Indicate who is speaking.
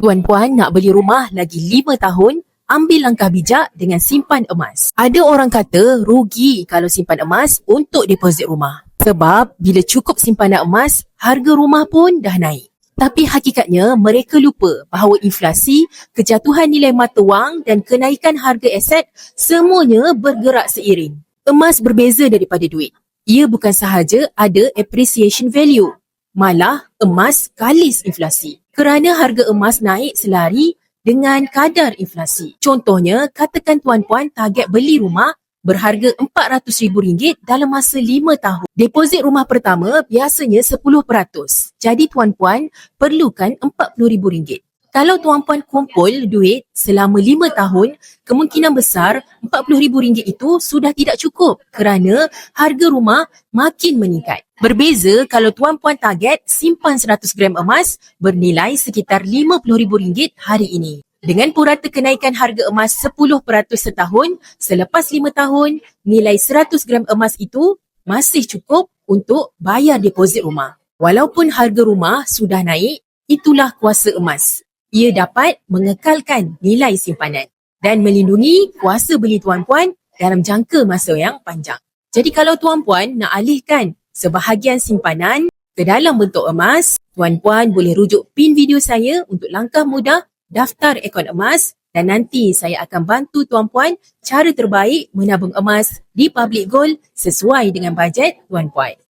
Speaker 1: Tuan-puan nak beli rumah lagi 5 tahun, ambil langkah bijak dengan simpan emas. Ada orang kata rugi kalau simpan emas untuk deposit rumah. Sebab bila cukup simpanan emas, harga rumah pun dah naik. Tapi hakikatnya mereka lupa bahawa inflasi, kejatuhan nilai mata wang dan kenaikan harga aset semuanya bergerak seiring. Emas berbeza daripada duit. Ia bukan sahaja ada appreciation value, malah emas kalis inflasi. Kerana harga emas naik selari dengan kadar inflasi. Contohnya, katakan tuan-puan target beli rumah berharga RM400,000 dalam masa 5 tahun. Deposit rumah pertama biasanya 10%. Jadi tuan-puan perlukan RM40,000. Kalau tuan-puan kumpul duit selama 5 tahun, kemungkinan besar RM40,000 itu sudah tidak cukup kerana harga rumah makin meningkat. Berbeza kalau tuan-puan target simpan 100 gram emas bernilai sekitar RM50,000 hari ini. Dengan purata kenaikan harga emas 10% setahun, selepas 5 tahun, nilai 100 gram emas itu masih cukup untuk bayar deposit rumah. Walaupun harga rumah sudah naik, itulah kuasa emas. Ia dapat mengekalkan nilai simpanan dan melindungi kuasa beli tuan-puan dalam jangka masa yang panjang. Jadi kalau tuan-puan nak alihkan sebahagian simpanan ke dalam bentuk emas, tuan-puan boleh rujuk pin video saya untuk langkah mudah daftar akaun emas dan nanti saya akan bantu tuan-puan cara terbaik menabung emas di Public Gold sesuai dengan bajet tuan-puan.